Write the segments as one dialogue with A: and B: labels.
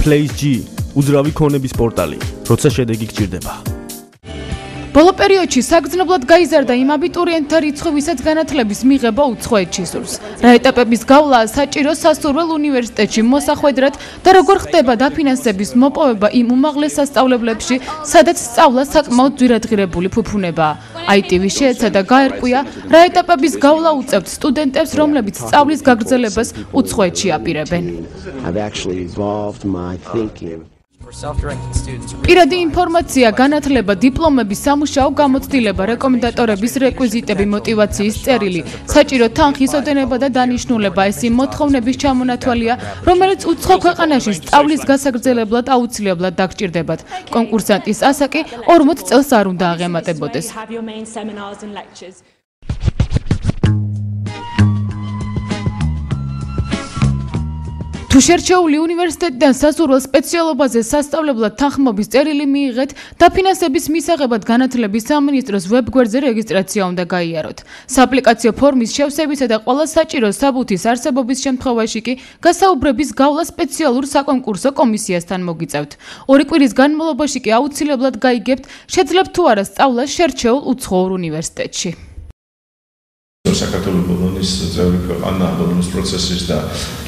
A: Place.G უძრავი ქონების პორტალი, როცა შედეგი გჭირდება.
B: ბოლო პერიოდში საგრძნობლად გაიზარდა იმ აბიტურიენტთა რიცხვი, ვისაც განათლების მიღება უცხოეთში სურს. რა ეტაპების გავლაა საჭირო სასურველ უნივერსიტეტში მოსახვედრად და როგორ ხდება დაფინანსების მოპოვება იმ უმაღლეს სასწავლებლებში, სადაც სწავლა საკმაოდ ძვირადღირებული ფუფუნებაა. ITV შეეცადა გაერკვია, რა ეტაპების გავლა უწევთ სტუდენტებს, რომლებიც სწავლის გაგრძელებას უცხოეთში აპირებენ. პირადი ინფორმაცია, განათლება, დიპლომები, სამუშაო გამოცდილება, რეკომენდატორების რეკვიზიტები, მოტივაციის წერილი, საჭირო თანხის ოდენება და დანიშნულება ეს იმ მოთხოვნების ჩამონათვალია, რომელიც უცხო ქვეყანაში სწავლის გასაგრძელებლად აუცილებლად დაგჭირდებათ. კონკურსანტის ასაკი 40 წელს არ უნდა აღემატებოდეს. თუ შერჩეული უნივერსიტეტიდან სასურველ სპეციალობაზე სასწავლებლად თანხმობის წერილი მიიღეთ, დაფინანსების მისაღებად განათლების სამინისტროს ვებგვერდზე რეგისტრაცია უნდა გაიაროთ. სააპლიკაციო ფორმის შევსებისა და ყველა საჭირო საბუთის არსებობის შემთხვევაში კი გასაუბრების გავლა სპეციალურ საკონკურსო კომისიასთან მოგიწევთ. 2 კვირის განმავლობაში კი აუცილებლად გაიგებთ, შეძლებთ თუ არა სწავლა შერჩეულ უცხოურ უნივერსიტეტში.
C: საქართველოს ბოლონის წევრი ქვეყანა ბოლონის პროცესის და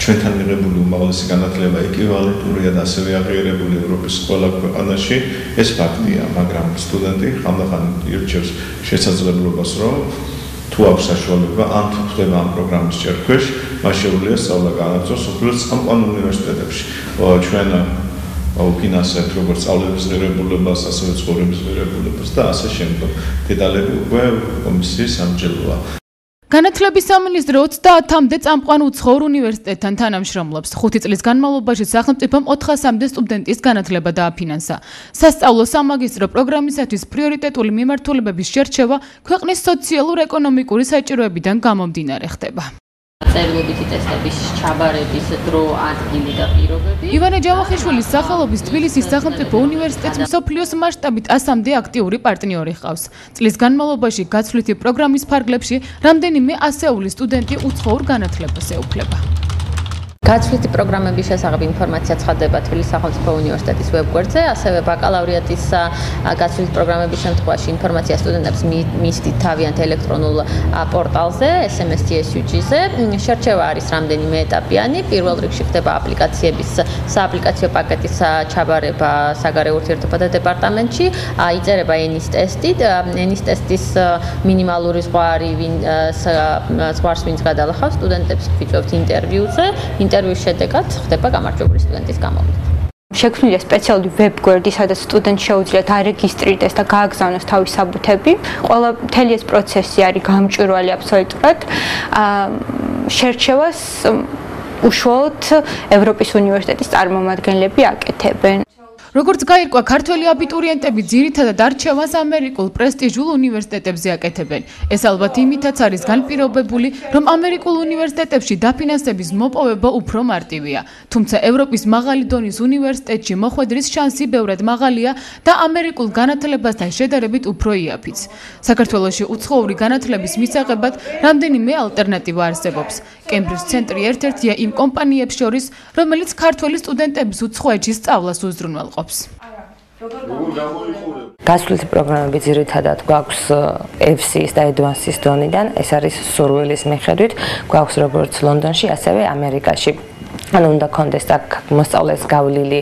C: ჩვენთან მიღებული უმაღლესი განათლება ეკვივალენტურია და ასევე აღიარებული ევროპის ყველა ქვეყანაში ეს ფაქტია, მაგრამ სტუდენტი ხანდახან ირჩევს შესაძლებლობას, რომ თუ აქვს საშუალება ან თუ ხდება ამ პროგრამის ჩერქვეშ, მას შეუძლია სწავლა განაგრძოს უბრალოდ წამყვან უნივერსიტეტებში. ჩვენ ვფინანსებთ როგორც სწავლების ღირებულებას, ასევე ცხოვრების ღირებულებას და ასე შემდეგ. დეტალები უკვე კომისიის სამჯელოა.
B: განათლების სამინისტრო 30-მდე წამყვან უცხოურ უნივერსიტეტთან თანამშრომლობს. 5 წლის განმავლობაში სახელმწიფომ 400-მდე სტუდენტის განათლება დააფინანსა. სასწავლო სამაგისტრო პროგრამისათვის პრიორიტეტული მიმართულებების შერჩევა ქვეყნის სოციალურ-ეკონომიკური საჭიროებიდან გამომდინარე ხდება.
D: წერილობითი ტესტების ჩაბარების დრო, ადგილი და პირობები.
B: ივანე ჯავახიშვილის სახელობის თბილისის სახელმწიფო უნივერსიტეტს მსოფლიოს მასშტაბით 100-მდე აქტიური პარტნიორი ჰყავს. წლის განმავლობაში გაცვლითი პროგრამის ფარგლებში რამდენიმე ასეული სტუდენტი უცხოურ განათლებას ეუფლება.
D: გაცვლითი პროგრამების შესახებ ინფორმაცია ცხადდება თბილისის სახელმწიფო უნივერსიტეტის ვებგვერდზე, ასევე ბაკალავრიატის გაცვლითი პროგრამების შემთხვევაში ინფორმაცია სტუდენტებს მისდით თავიანთ ელექტრონულ პორტალზე, SMS-TSUG-ზე. შერჩევა არის რამდენიმე ეტაპიანი. პირველ რიგში ხდება აპლიკაციების სააპლიკაციო პაკეტის ჩაბარება საგარეო ურთიერთობათა დეპარტამენტში, იწერება ენის ტესტი, ენის ტესტის მინიმალური ზღვარი, ზღვარს ვინც გადალახავს სტუდენტებს ვიწევთ ინტერვიუზე. ინტერვიუს შედეგად ხდება გამარჯვებული სტუდენტის გამოვიდა.
E: შექმნილია სპეციალური ვებგვერდი, სადაც სტუდენტს შეუძლია დარეგისტრირდეს და გააგზავნოს თავის საბუთები. მთელი ეს პროცესი არის გამჭვირვალე აბსოლუტურად. შერჩევას უშუალოდ ევროპის უნივერსიტეტის წარმომადგენლები აკეთებენ.
B: როგორც გაირკვა, ქართველი აბიტურიენტები ძირითადად არჩევას ამერიკულ პრესტიჟულ უნივერსიტეტებზე აკეთებენ. ეს ალბათ იმითაც არის განპირობებული, რომ ამერიკულ უნივერსიტეტებში დაფინანსების მოპოვება უფრო მარტივია. თუმცა ევროპის მაღალი დონის უნივერსიტეტში მოხვედრის შანსი ბევრად მაღალია და ამერიკულ განათლებასთან შედარებით უფრო იაფიც. საქართველოში უცხოური განათლების მისაღებად რამდენიმე ალტერნატივა არსებობს. კემბრიჯ ცენტრი ერთ-ერთია იმ კომპანიებს შორის, რომელიც ქართველი სტუდენტების უცხოეთში სწავლას უზრუნველყოფს.
D: გაცვლითი პროგრამები ძირითადად გვაქვს FC-ის და Advance-ის დონიდან, ეს არის სურვილის მიხედვით, გვაქვს როგორც ლონდონში, ასევე ამერიკაში. ანუ უნდა კონდეს აქ მოსწავლეს გავლილი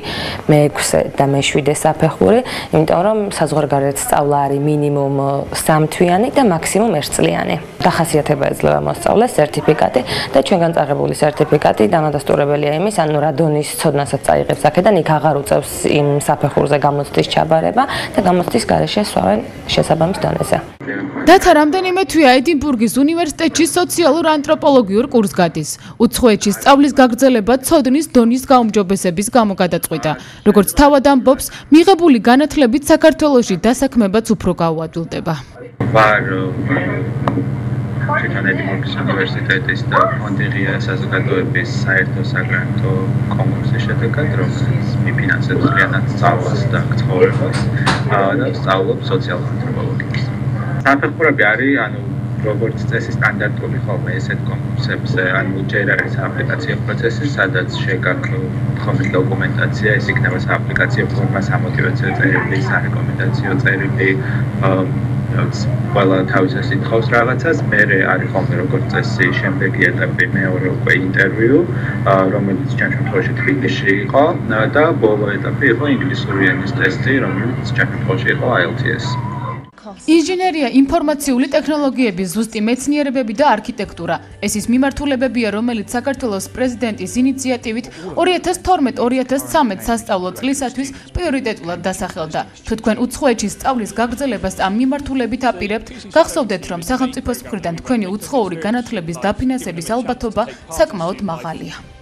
D: მე-6 და მე-7 საფეხური, იმიტომ რომ საზღვარგარეთ სწავლა არის მინიმუმ 3 თვიანი და მაქსიმუმ 1 წლიანი. დახასიათება ეძლევა მოსწავლეს სერტიფიკატი და ჩვენგან წაღებული სერტიფიკატი დამადასტურებელია იმის, ანუ რა დონის ცოდნასაც წაიღებს აქედან, იქ აღარ უწევს იმ საფეხურზე გამოცდის ჩაბარება და გამოცდის გარეშე სვავენ შესაბამის დონეზე.
B: დათა რამდენიმე თვია ედინბურგის უნივერსიტეტში სოციალურ ანთროპოლოგიურ კურსს გადის. უცხოეთში სწავლის გაგრძელება ცოდნის დონის გაუმჯობესების გამო გადაწყვიტა. როგორც თავად ამბობს, მიღებული განათლებით საქართველოში დასაქმებაც უფრო გაუადვილდება.
F: შეთანხმებული ედინბურგის უნივერსიტეტის და ფონდერია საზოგადოების საერთო საგრანტო კონკურსის შედეგად, რომელიც მიფინანსებს მთლიანად სწავლას და ცხოვრებას და სწავლობ სოციალურ ანთროპოლოგიას. საფეხურები არის, ანუ როგორც წესი სტანდარტული ხოლმე ესეთ კონკურსებზე, ანუ ჯერ არის აპლიკაციო პროცესი, სადაც შეგაქრა დოკუმენტაცია, ეს იქნება სააპლიკაციო ფორმა, სამოტივაციო წერილი, სარეკომენდაციო წერილი, ყველა თავისას ითხოვს რაღაცას, მერე არის ხოლმე როგორც წესი შემდეგი ეტაპი, მეორე უკვე ინტერვიუ, რომელიც ჩემ შემთხვევაში თბილისში იყო და ბოლო ეტაპი იყო ინგლისური ენის ტესტი, რომელიც ჩემ შემთხვევაში იყო IELTS.
B: ინჟინერია, ინფორმაციული ტექნოლოგიები, ზუსტი მეცნიერებები და არქიტექტურა. ეს ის მიმართულებებია, რომელიც საქართველოს პრეზიდენტის ინიციატივით 2012-2013 სასწავლო წლისათვის პრიორიტეტულად დასახელდა. თუ თქვენ უცხოეთში სწავლის გაგრძელებას ამ მიმართულებით აპირებთ, გახსოვდეთ, რომ სახელმწიფოს მხრიდან თქვენი უცხოური განათლების დაფინანსების ალბათობა საკმაოდ მაღალია.